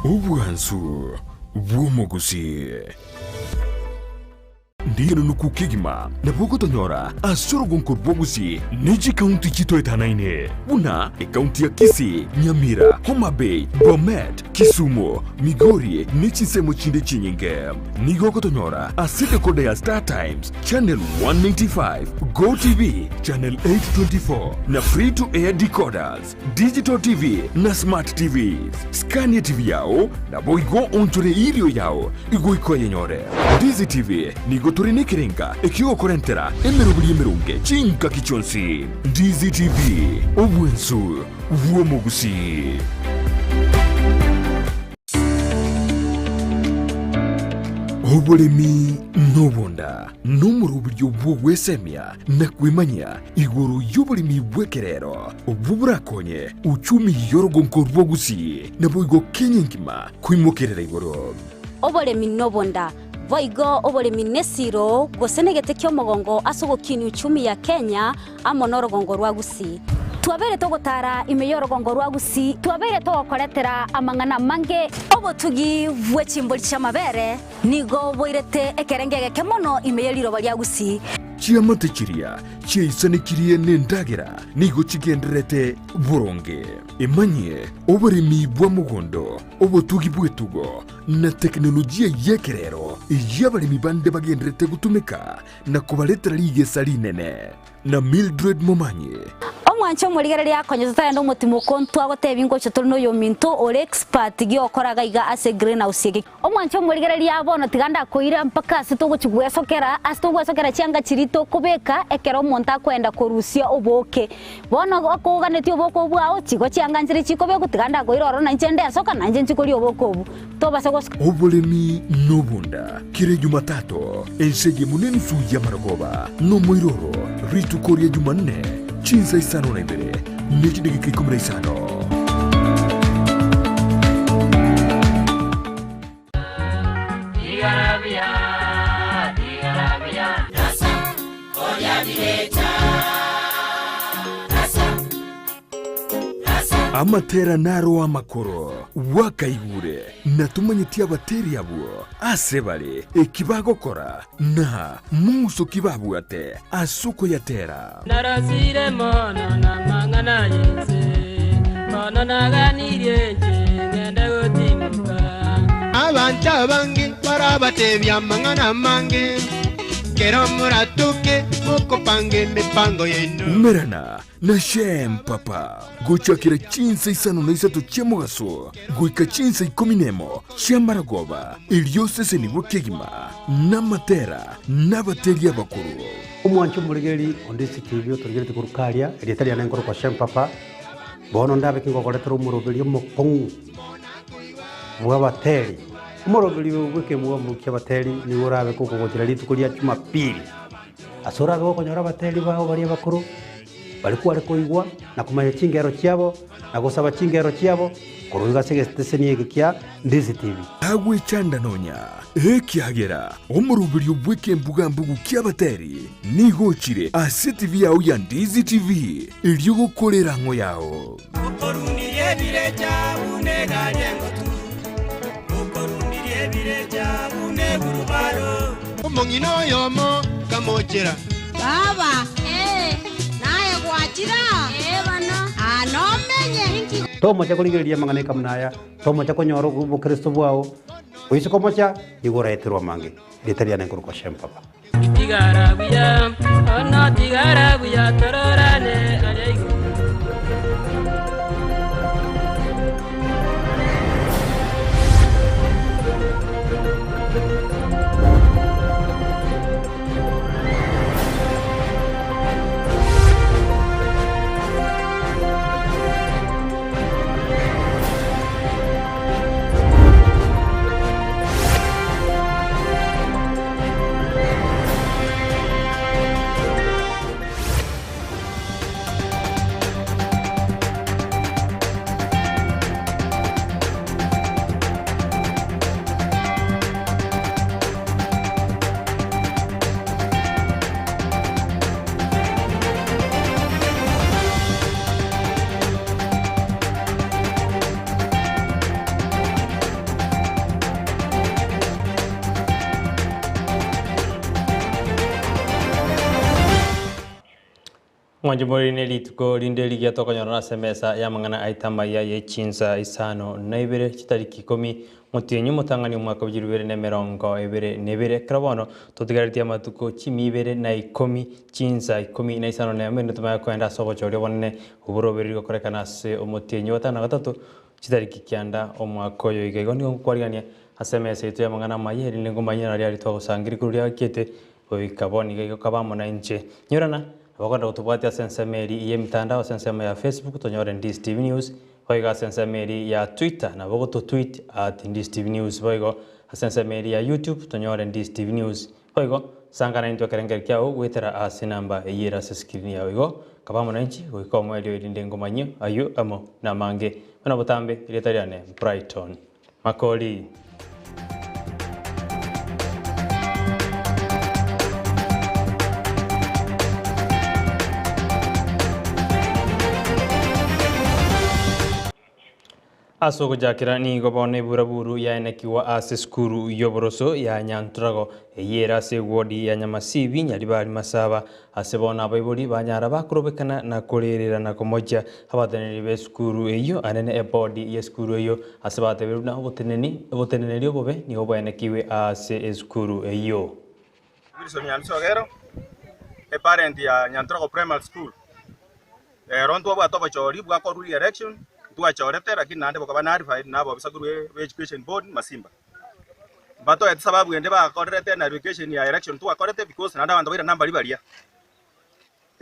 Ubuhansu bw'umuguzi ndiyo nukukigima na boko tonyora asoro gonko bogusi niji kaunti chito etanaine buna kaunti ya Kisii, Nyamira, Homa Bay, Bomet, Kisumu, Migori nichi semo chinde chinyinge nigoko tonyora asite kode ya Star Times channel 195 Go TV channel 824 na free to air decoders digital TV na smart TVs Scania TV yao na boigo onchore ilio yao igo ikoye nyore Ndizi TV nigo turine kirenga ekiyo korentera emerubuli emerunge chinka kichonsi Ndizi TV obwensu vuomugusi obolemi nobonda n'umuruburyo bw'ogwesemya na kwimanya iguru y'obolemi bw'ekerero obuburakonye uchumi yorogonko rwogusi na boigo kenyengima kwimokerera igoro obolemi nobonda voigo obolemi nesiro gosenegete kyomogongo asogokini uchumi ya Kenya amonorogongo rwagusi twabere togotara imeyorogongo rwagusi twabere togokoretera amangana mange obotugi vwechimboli chamabere nigo boirete ekerengege kemono imeyeliro balyagusi chiamate chiria chiaisanekirie nendagera nigo chigenderete buronge emanye oboremi bwa mugondo obotugi bwetugo na teknolojia yekerero yabaremi bande bagenderete gutumika na kubaletera ligesa linene na Mildred Momanye omwancho muligere lya konyo tutayenda umutimo kontu agotebingo chatolo yo minto ore expert gi okoraga iga ase greenhouse gi omwancho muligere lya bono tiganda koira mpaka situgwesokera chianga chirito kubeka ekero monta kwenda korusia oboke bono akoganeti oboko bwao chigo chianga nzire chikobe gutiganda koira oro nanje ndesoka nanje nchikori oboko obu tobase gos obolemi nobonda kire Jumatatu ensege muneni suya maragoba no moiroro ritu koria Jumanne Chinsa Isano na Ibere niki kumra Isano amatera naro amakoro wakaigure natumanyitia bateri abuo asebale ekibagokora na muso kibabuate asuko yatera narazire mono na mangana yinze mono naganirie ngende gotimuka abantu abange barabatebya mangana mange kero muratuke mukopange mipango yenu merana na shem papa gochakira Chinsa Isano na isato chemogaso goika Chinsa ikominemo chamaragoba iliosese ni wokegima na matera na bateria bakuru omwancho muligeri Ndizi TV turigeri kurukalia elitali anengoro kwa shem papa bono ndabe kingo koletero murobeli mukong bwa bateri umurobeli weke muwa mukia bateri ni urabe kuko gotira litukulia Jumapili asora go konyora bateri bao bali bakuru balikuwa rekoigwa na kumanya chingero chiabo na gosaba chingero chiabo kuruga stegesteseni ekikia Ndizi TV agwe chanda nonya ekiagera omurubiri obweke mbuga mbugu kiabateri nigochire ase TV yao ya Ndizi TV iliyo gukorera ngo yao ukorunirie bireja uneganye ngotu ukorunirie bireja unegurubaro omongino yomo kamochera baba naye gwachira bana anomenye tomo cha kuligeria mangane kamnaya tomo cha konyoro bu Kristo bwao uiso komocha igoreterwa mange litali anengoro kwa shem papa tigara buya ona tigara buya tororane ayego Mwanjumuri nelituko lindeli gya tokonyora semesa ya mangana Amayia Chinsa Isano na Ibere chitariki 10 mutenyu mutangani umwaka w'ibiri na mirongo ibiri nebire krabono tutigaritia matuko chimi ibere na 10 Chinsa 10 na Isano na mene tumaya kwenda sobo chori bonne uburoberi gokorekana se umutenyu watana gatatu chitariki kyanda umwaka yo igego ni kwariania asemesa itu ya mangana Amayia lingo manyana ryari twagusangiri kuri yakete oikaboni gego kabamo na inche nyorana Wakonda kutupatia sensameri ya mitandao sensema ya Facebook tonyore Ndizi TV News hoiga sensameri ya Twitter na wakoto tweet at Ndizi TV News hoigo sensameri ya YouTube tonyore Ndizi TV News hoigo sangana into kerengeri kyao wetera asinamba yera screen ya hoigo kabamo na inchi hoiko mwelio ilindengo manyo ayo amo na mange wana botambe iletariane Brigthon Makori. Asoko jakira ni gobone buraburu ya enekiwa ase skuru yoboroso ya nyantrago yera se wodi ya nyamasibi nyari bari masaba asebona abayibori banyara bakurobekana na korerera na komoja abataneri be skuru eyo anene ebodi ya skuru eyo asebate biruna oboteneni obobe ni obo enekiwe ase skuru eyo Wilson Yansogero a parent ya Nyantrago Primary School ronto abatoba chori bwa koruri election tuachorete lakini nande bokaba narified nabo bisaguru education board Masimba bato et sababu ende ba korete na education ya election tuakorete because nanda bantu bira namba libaria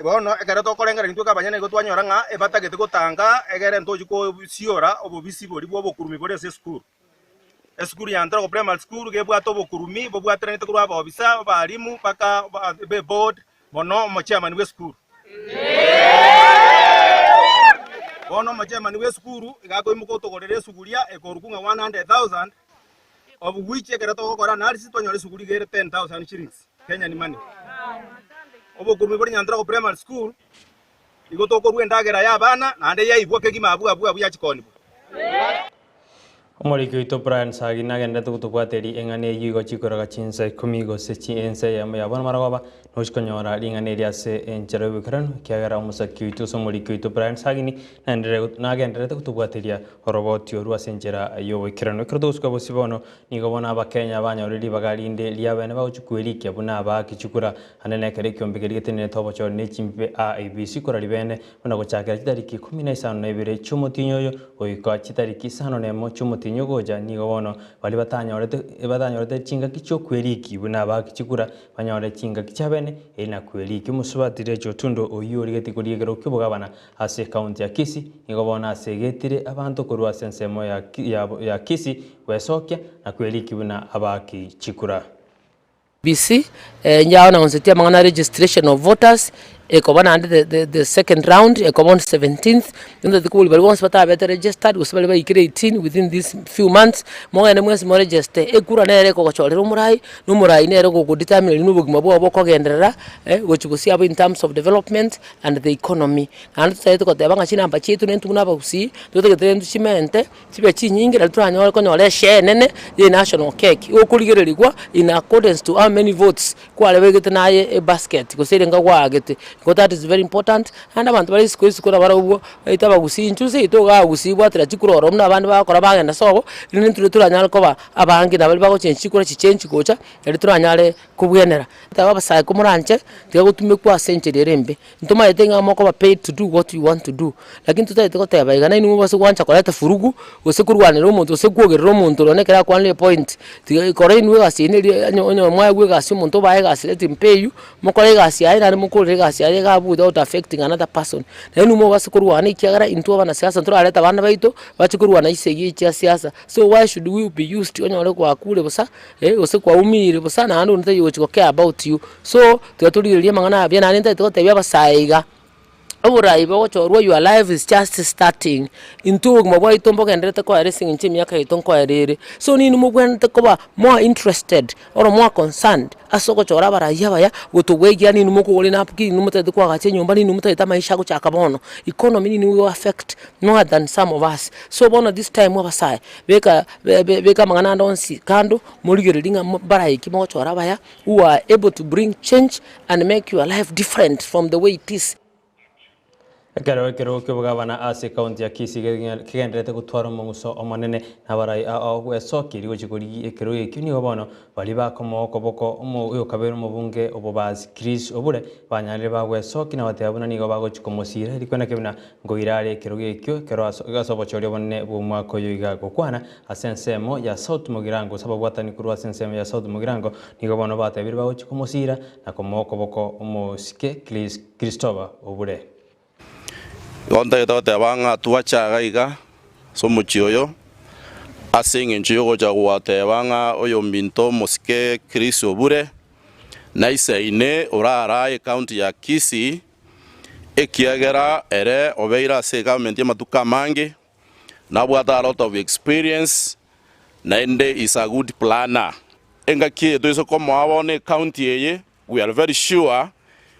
bono egere to korengera ntu kabanyane go twanyora nga ebatagete gotanga egere ntoji ko siora obobisi bori bwo bokurumi bori se school school ya Nyantrago Primary School ge bwato bokurumi bo bwatrenete kurwa ba obisa balimu paka be board bono mo chairman we school Bono majemani we skuru igago imuko togorere suguria ekorukunga 100,000 of which egera to gokora narisi tonyore suguri gere 10,000 shillings Kenyan money. Obo kurumi bori Nyantrago Primary School igoto koru endagera ya bana nande yaibwa kegima abu ya chikoni. Omoriki ito Brian Sagina genda tukutubwateri engane yigo chikoraga Chinsa 10 go sechi ense ya mabona maragoba noshikonyora lingane lyase enchero bikran kyagara umusaki ito somoriki ito Brian Sagini nagendere tukutubwateria roboti oru asenjera yo wikirano kirdosko bosibono nigobona abakenya banyoriri bagalinde lyabene baguchukweli kyabuna bakichukura anene kare kyombegeri getene tobo chone nechimbe ABC korali bene bona gochakira kitariki 15 na ibere chumotinyoyo oiko kitariki 5 nemo chumotinyoyo nyogoja nigo bono bali batanyorete chinga kicho kweriki buna bakichikura banyore chinga kichabene ina kweriki musubatire chotundo oyori getikuriegero kibugabana ase county ya Kisii nigo bona ase getire abantu korwa sensemo ya Kisii wesokya na kweriki buna abakichikura BC nyaona onsetia mangana registration of voters ekobana under the second round ekobon 17th ndio the bali once bata better registered usibali ba 18 within these few months mo mwezi mo register ekura nere ko gochorera umurai nere go determine n'ubugima bwo kogenderera gochibusia abo in terms of development and the economy and tsaito ko tebanga chinamba chitu nentu naba usi tutegete ntu chimente chibe chinyingira turanyora ko nyore shenene ye national cake okurigererigwa in accordance to how many votes kwa lebegete naye a basket kuserenga gwagete because that is very important and abantu bari sikora barabwo itaba gusinchuze itoga gusibwa tira chikuroro mna abantu bakora bagenda sobo nintu turanyara ko ba abangi nabali bako chenchikura chichenchi gocha yari turanyare kubwenera taba basai kumuranche tiga gutume kwa century rembe ntoma yetenga moko ba paid to do what you want to do lakini tutaite ko teba igana inu bose kwancha koleta furugu ose kurwanira umuntu ose kuogerera umuntu ronekera kwanle point tiga kore inu gasine onyo mwa gwe gasi umuntu bae gasi let him pay you mokore gasi ai na mukore gasi ai ga without affecting another person na inu mo base kurwana ikiagara into bana siasa turareta bana baito bachikurwana isegi cha siasa so why should we be used onyo kwa kule bosa ose kwa umire bosa na andu nte yochiko care about you so tugaturirie mangana bya na nte tebya basaiga oburai bo chorwa your life is just starting into mabwa itombo kenderete ko racing inchi myaka itonko erere so nini mugwente ko ba more interested or more concerned asoko chora baraya baya gutugwegia nini mukuri napki nini mutete kwa gache nyumba nini mutete maisha go chaka bono economy nini will affect more than some of us so bono this time wabasai beka mangana ndonsi kando muligeredinga barai kimo chora baya who are able to bring change and make your life different from the way it is. Ekero kibugabana ase county ya Kisii kigenderete gutwara omuguso omonene nabarai ogwesokiri gochigori ekero ekio nigo bono bari bakomoko boko oyo kabera omobunge obobazi Chris Obure banyarire bagwesoki na bateba buna nigo bagochikomosira rikona kebina ngoirare ekero gekio kero gasobochori obonene bw'omwaka oyo iga gokwana ase ensemo ya South Mugirango saba bwatani kurwa ase ensemo ya South Mugirango nigo bono batebire bagochikomosira na komoko boko omosike Christopher Obure. Gonta yote banga tuachaga iga somuchi oyo asinga nchiyo gocha gwate banga oyo minto mosike Chris Obure na isaine orara county ya Kisii ekiagera ere obeira se government ya matuka mangi na bwata a lot of experience na ende is a good planner enga kie doiso komo abone county eye we are very sure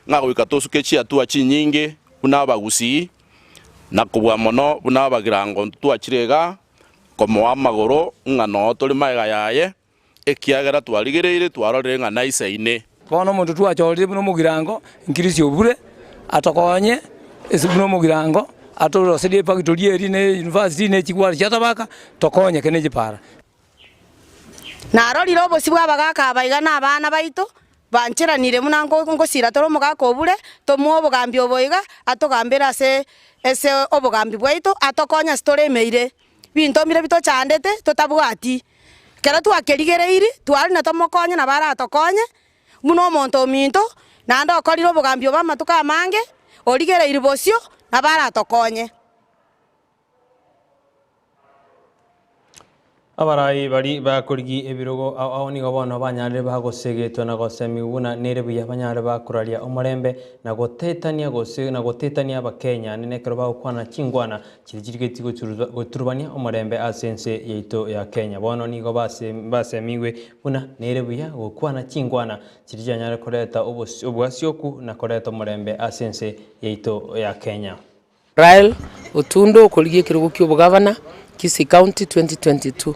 nga wikatosuke chi atua chi nyingi una bagusi na kubwa mono buna bagirango tuachirega komo amagoro ngano tuli maiga yaye ekiagera twarigereire twarorere ngana isaine bono muntu twachorire buno mugirango Chris Obure atokonye esibuno mugirango atoro sedie factory eri ne university ne chigwari chatabaka tokonye kene jipara narorire obosi bwabagaka abaiga na abana baito bancheranire munango ngosira toro mugaka Obure tomuo obogambi oboiga atogambera ese obogambi bwaito atokonya story meire bintomire bito chandete totabwati kera twakerigereiri twari na tomokonya na bara atokonye muno monto minto nando okorire obogambi oba matuka amange origereiri bosio na bara atokonye. Abarai bari bakorigi ebirogo aho nigo bono banyarire bagosegetwa na gosemibuna nere buya banyarire bakuraria omorembe na gotetania gose na gotetania abakenya nenekero bagokwana chingwana kirigirigeti goturubania omorembe asense yeito ya Kenya bono nigo basemigwe buna nere buya gokwana chingwana kirijanyare koreta obwasioku na koreta omorembe asense yeito ya Kenya. Rael Otundo okoligie kirogo ky'obugavana Kisii County 2022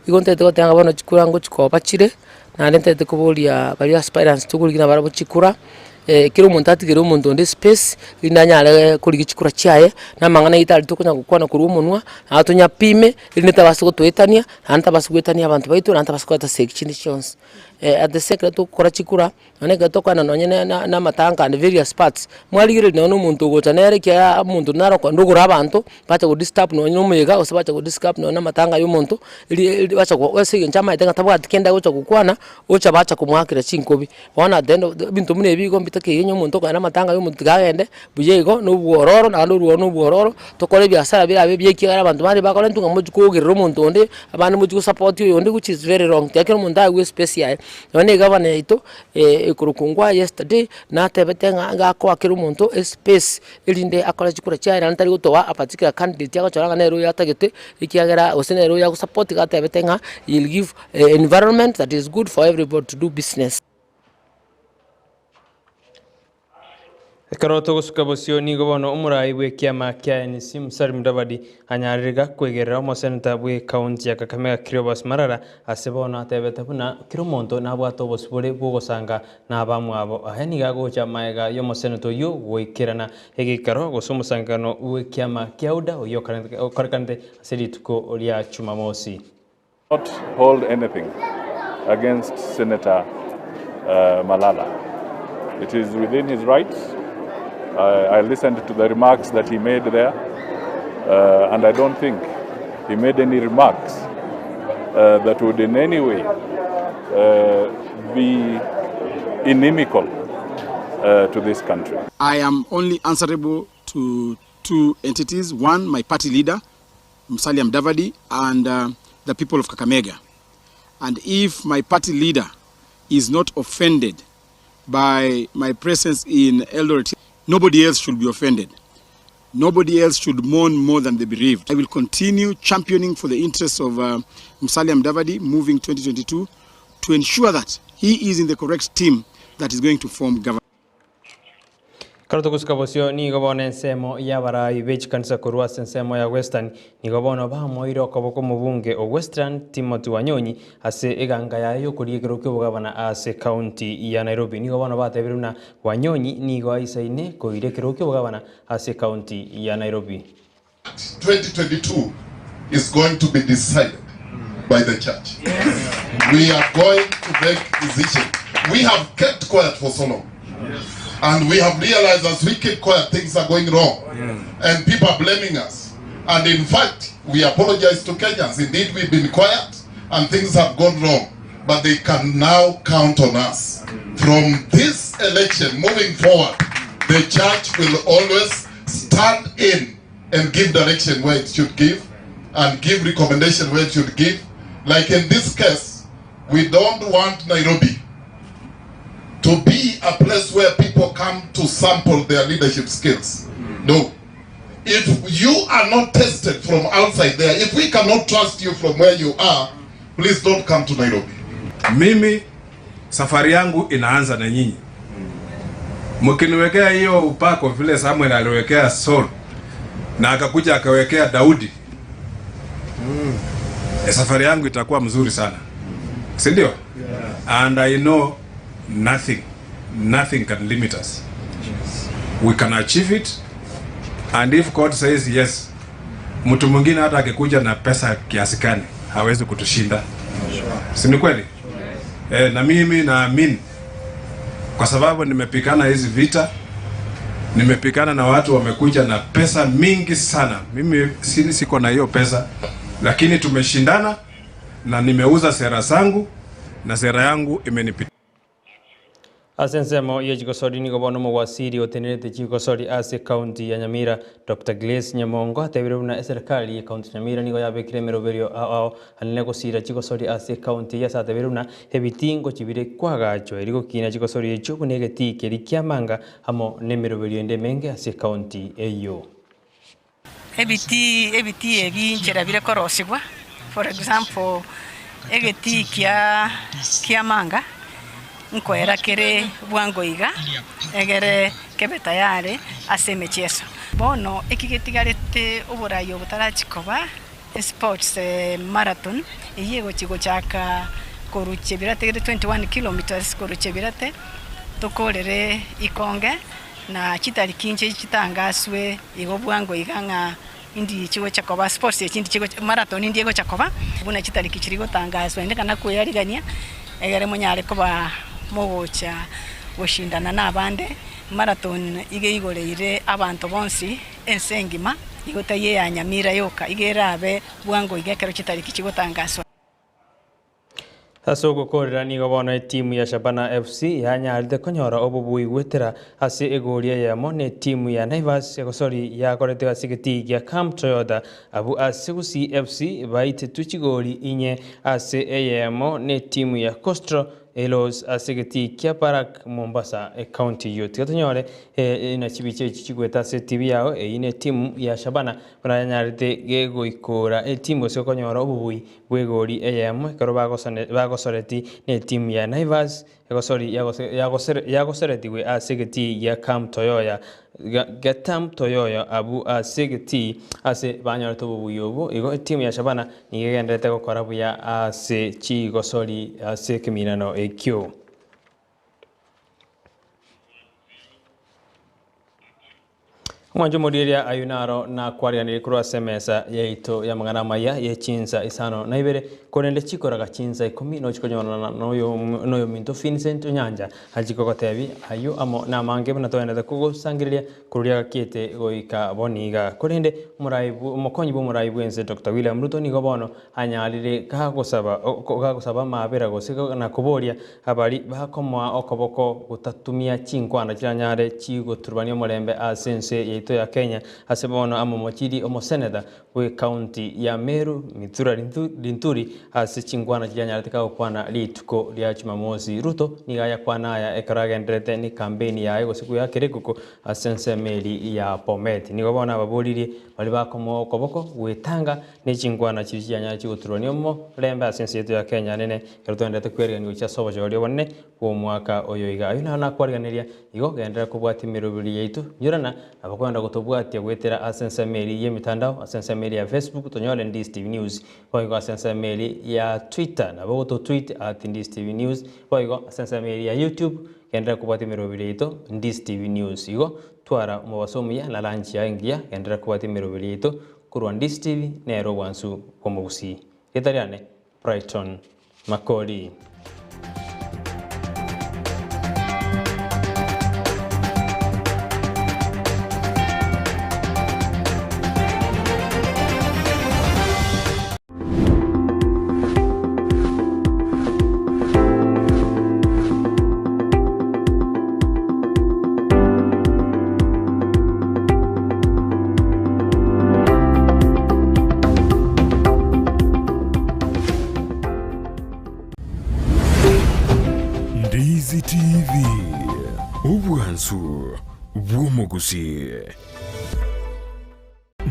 igontete gotanga bono chikura ngo chikoba chire na ndente kubolia bali aspirants tukuligina barabo chikura kiro muntu atigere umuntu onde space linanyale kuligi chikura chaye na mangana itali tukunya gukwana kuri umunwa atunya pime lineta basu gotwetania anta basu gwetania abantu baitu anta basu kwata sections at the secret tukora chikura anega tokana nonye na matanga and various parts mwaligire no muntu gotanere kya muntu naro kwa ndugura abantu bacha go disturb nonye umuyega osabacha go disturb no na matanga y'umuntu ili bacha go wese nchama itenga tabwa tikenda gocha gukwana ocha bacha kumwakira chinkobi wana dendo bintu mune bigo mbitake yenyo muntu kana matanga y'umuntu gagende buyego no bwororo na ruwo no bwororo tokore byasara birabe byekira abantu bari bakora ntunga mujukugirira umuntu onde abandi mujuku support yo onde which is very wrong yakira umuntu agwe space yae none gavana ito kurukungwa yesterday na tebetenga ngako akira umuntu space ilinde akora chikura cyari ntari gutowa apatikira candidate yako choranga nero yatagete ikiagera osenero yako support ga tebetenga will give environment that is good for everybody to do business. Karoto gusuka bosio nigo bono umurai bwe kiama kya NC Musalim Davadi anyaririga kwegerera omusenta bwe county ya Kakamega Kirobas Marara asebona atebete buna kiromonto nabwato bosibore bwogosanga nabamwe abo aheniga gocha maega yo museneto yo gwikirana egikaro gosumusangano bwe kiama kyauda oyo karikande aserituko olia Chumamosi. Not hold anything against Senator Malala. It is within his rights. I listened to the remarks that he made there, and I don't think he made any remarks that would in any way be inimical to this country. I am only answerable to two entities. One, my party leader, Musalia Mudavadi, and the people of Kakamega. And if my party leader is not offended by my presence in Eldoret, nobody else should be offended. Nobody else should mourn more than the bereaved. I will continue championing for the interests of Musalia Mudavadi moving 2022 to ensure that he is in the correct team that is going to form government. Karoto kusikabosio ni gobone nsemo ya barai Amayia Chinsa kuruasa nsemo ya Western ni gobono ba moiro koboko mubunge o Western Timothy Wanyonyi ase eganga yayo kurigero kyobugabana ase county ya Nairobi ni gobono batebiruna Wanyonyi ni go aisaine koirekero kyobugabana ase county ya Nairobi. 2022 is going to be decided by the church. Yes. We are going to make decision. We have kept quiet for so long. Yes. And we have realized as we keep quiet, things are going wrong. Yes. And people are blaming us. And in fact, we apologize to Kenyans. Indeed, we've been quiet and things have gone wrong. But they can now count on us. From this election moving forward, the church will always stand in and give direction where it should give and give recommendation where it should give. Like in this case, we don't want Nairobi to be a place where people come to sample their leadership skills. No. If you are not tested from outside there, if we cannot trust you from where you are, please don't come to Nairobi. Mimi safari yangu inaanza na nyinyi. Mkiniwekea hiyo upako vile Samuel aliwekea Saul na akakuja akawekea Daudi. Safari yangu itakuwa mzuri sana. Si ndio? Yeah. And I know nothing can limit us. Yes. We can achieve it, and if God says yes, mtu mwingine hata akikuja na pesa kiasi gani hawezi kutushinda. Sure. Si ni kweli? Yes. Na mimi naamini kwa sababu nimepikana hizi vita, nimepikana na watu wamekuja na pesa mingi sana. Mimi siko na hiyo pesa, lakini tumeshindana na nimeuza sera zangu na sera yangu imenipita. Asensemo ye jikosori ni gobono mo wasiri otenete jikosori ase county ya Nyamira Dr. Grace Nyamongo atebiruna serikali ya county Nyamira ni goya bekire meroberio ao anene gosira jikosori ase county ya satebiruna hebitingo chibire kwagacho erigo kina jikosori echo kunegeti kerikia manga hamo ne meroberio ndemenge ase county eyo. Ebiti ebinchera bire korosibwa. For example, egeti kia manga nkoera kere bwangoiga egere kebeta yare aseme cheso bono ekigetigarete oburayo butarachikoba sports marathon iyego chigo chaka koruche birate 21 kilometers koruche birate tokorere ikonge na chitari kinche chitangaswe igo bwangoiga nga indi chigo chakoba sports indi chigo marathon indi ego chakoba buna chitari kichirigo tangaswe ndekana kuyarigania egere monyare koba mogocha goshindana nabande marathon ige igoreire abantu bonsi ensengima igotaye ya Nyamira yoka igerabe bwango igekero chitariki chigotangaswa. Haso gukorera ni gobona timu ya Shabana FC yanyarite konyora obubui gwetera ase egoria ya mone timu ya Naivas egosori ya korete asigeti ya Camp Toyota abu asigusi FC baite tuchigori inye ase eyemo ne timu ya Costro Elos asigeti kia Parak Mombasa county yote katonyore ina chibiche chichigweta se TV yao ine timu ya Shabana kuna nyarite gego ikora timu se konyora obubui gwegori eyemo karo bagosoreti ne timu ya Naivas egosori yagosoreti we asigeti ya Camp Toyota Gatam Toyoyo abu asigeti ase banyora to buyobo ego timu ya Shabana nigendete gukora buya ase chigosori ase kiminano ekyo. Mwanjo modiria ayunaro na kwarianire kuri semesa yeito ya mangana Amayia Chinsa Isano na Ibere konende chikoraga Chinsa 10 no chikonyona noyo minto Vincent Nyanja hajikogotebi ayo amo na mange bana toenda kugusangiriria kururia kiete goika boniga konende muraibu mokonyi bo muraibu ense Dr. William Ruto ni gobono anyalire kagusaba mabera gosika na kuboria habari bakomwa okoboko gutatumia chinkwana kiranyare chigo turbania mulembe asense yaito ya Kenya ase bono amo mochiri omo senator we county ya Meru Mithura Linturi ase chingwana chianyartika okwana lituko lya Jumamosi. Ruto nigaya kwana ya ekaragendrete ni kampeni ya ego siku ya kirikuko asense meli ya Bomet nigo bona babulire bali bakomo koboko gwetanga ni chingwana chianyarika chiguturoni omo lemba asense yaito ya Kenya nene kerutondete kwerigani gocha sobo jori bonne wo mwaka oyo iga ayuna na kwariganiria igo gendera kubwati mirubiri yaitu nyurana abakwenda gutubwatia gwetera asense meli ye mitandao asense meli ya Facebook tonyole Ndizi TV News boigo asense meli ya Twitter na bogo tweet @Ndizi TV News boigo asense meli ya YouTube gendera kubwati mirubiri yaitu Ndizi TV News igo twara mubasomu ya na lanchi ya ingia gendera kubwati mirubiri yaitu kurwa Ndizi TV nero wansu komugusi getariane Brigthon Makori. Ndizi TV Ubwansu Bwumugusi.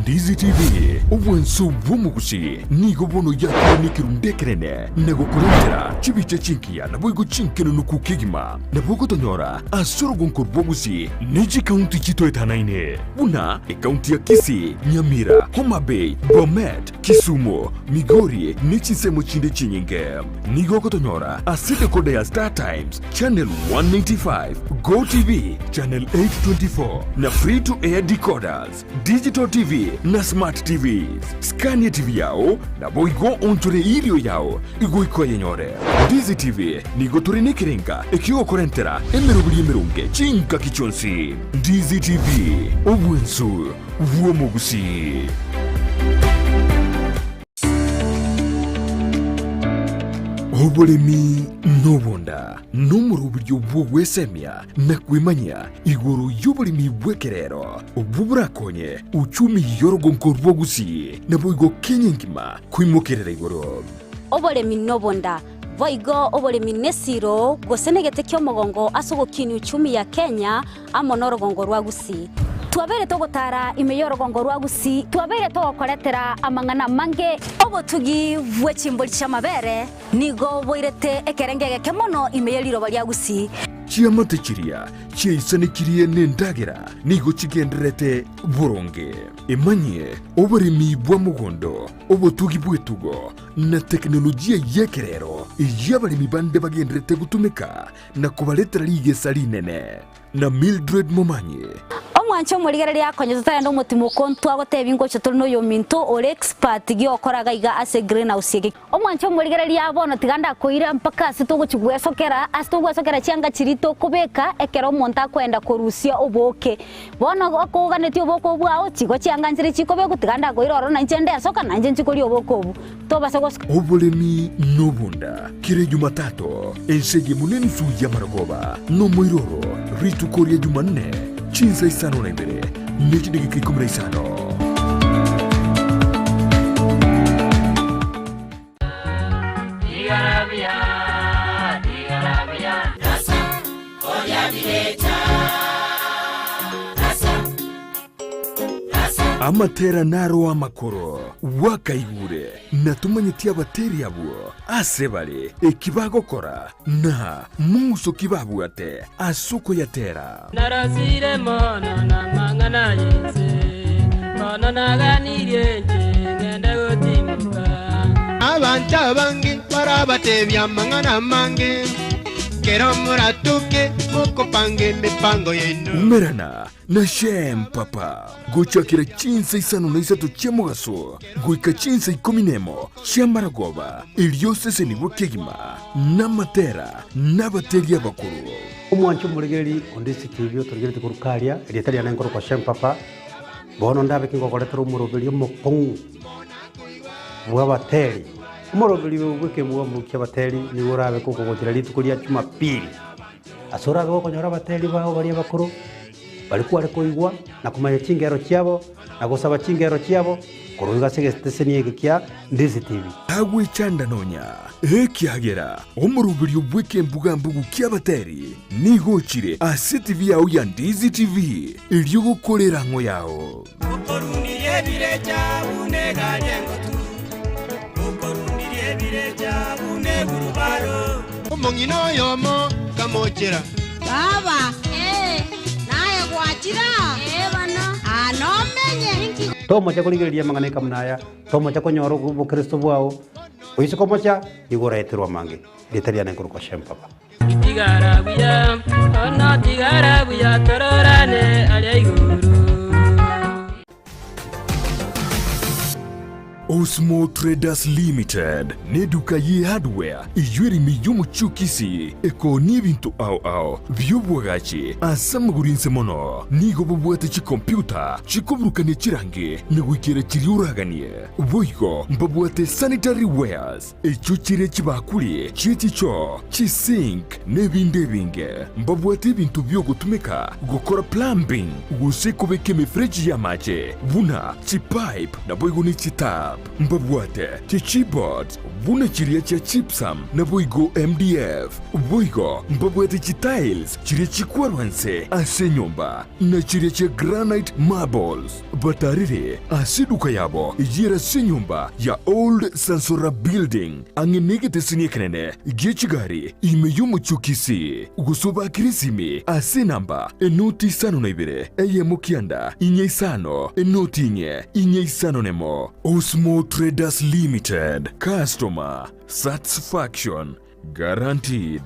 Ndizi TV Ubwansu Bwumugusi nigo bono yakoni kirundekerene nego kurentera chibiche chinkia na boigo chinkeno nukukigima na bogo tonyora asoro gonko bwogusi niji county chito etanaine buna county ya Kisii, Nyamira, Homa Bay, Bomet, Kisumu, Migori nichi semo chinde chinyinge nigo kotonyora asite kode ya Star Times channel 195 Go TV channel 824 na free to air decoders digital TV na smart TVs Scania TV yao na boigo ontore ilio yao igo iko yenyore Ndizi TV nigo turine kirenga ekio korentera emerunge chinka kichonsi Ndizi TV Ubwensu Bwomugusi. Obolemi nobonda numuru buryo bwogwesemya na kwimanya iguru y'obolemi bwekerero obuburakonye uchumi yorogonko rwogusi na boigo Kenya ngima kwimokerera iguru. Obolemi nobonda voigo obolemi nesiro gosenegete kyo mogongo asogokini uchumi ya Kenya amonoro gongo rwagusi. Twabere togotara imeyoro gongo rwagusi twabere togokoretera amangana mange obotugi bwechimboli chamabere nigo boirete ekerengege kemono imeyeliro balyagusi chiamate chiria chiaisanekirie nendagera nigo chigenderete boronge emanye oboremi bwa mugondo obotugi bwetugo na teknolojia yekerero yabaremi bande bagenderete gutumika na kubaletera ligesa linene na Mildred Momanye omwancho muligere lya konye tutayenda umutima kontu agoteba ingocho tolino yo minto ore expert giokoraga iga ase greenhouse yake omwancho muligere lya bono tiganda koira mpaka situgwesokera chianga chirito kubeka ekero monta kwenda korusia oboke bono akoganeti oboko bwao chigo chianga nzire chikobe gutiganda koira oro nanje ndesoka nanje nchikori oboko obu tobase goska obolemi nobunda kire Jumatatu ensege muneni suya maragoba no moiroro ritu koria Jumanne Chinsa Isano na Ibere Niki Niki Kumra Isano. Amatera naro amakoro wakaigure natumanyiti abateri abo asebale ekibagokora na muso kibabu ate asuko yatera narasire mono na mangana yense mono naganirie ngende gotimuka abantu abangi barabatebya mangana mange kero muratuke mukopange mipango yenu umerana na shem papa gochakira Chinsa Isano na isato chemogaso goika Chinsa ikominemo chamaragoba iliose niwo kegima na matera na bateria bakuru omwancho mulegeri Ndizi TV turigere kurukaria elietali anankoro kwa shem papa bono ndabe kingo koletera umurobeli mukong bwa bateri umurobeli weke muwa mukia bateri ni urabe kuko gotira litukulia Jumapili asoraga konyora bateri bao bari bakuru balikuwa rekoigwa na kumanya chingero chiabo na gusaba chingero chiabo kuruga segesteseni egikia Ndizi TV agwe chanda nonya ekiagera omurubiri obweke mbugambugu kiabateri nigochire ase TV yao ya Ndizi TV iliyo gukorera ngo yao ukorundirie bireja uneganye ngotu ukorundirie bireja unegurubaro omongino yomo kamochera baba naye gwachira bana anomenye tomo cha kuligeria mangane kamnaya tomo cha konyoro ku Kristo bwao oiso komocha igoreterwa mange litaria ne kuruko shempapa tigarabuya ona tigarabuya tororane alayiguru Osmo Traders Limited neduka ye hardware iyuri miyumu chukisi eko nibintu au byubwagachi asamugurinse mono nigo bubwate chi computer chikuburukane chirange negwikira chiriuraganie boigo mbabwate sanitary wares echuchire chibakuli chiticho chisink nebindebinge mbabwate ibintu byo gutumika gukora plumbing gusekubeke mifreji ya mache buna chipipe na boigo ni chitap mbabwate chichibot buna chiria cha chipsam na boigo MDF boigo mbabwate chitiles chiria chikwarwanse ase nyumba na chiria cha granite marbles batarire asiduka yabo ijira se nyumba ya old Sansora building angenegete siniekenene gechigari imeyumu chukisi gusoba kirisimi ase namba enoti sano na Ibere eye mukianda inye isano enoti inye isano nemo Osmo Traders Limited. Customer satisfaction guaranteed.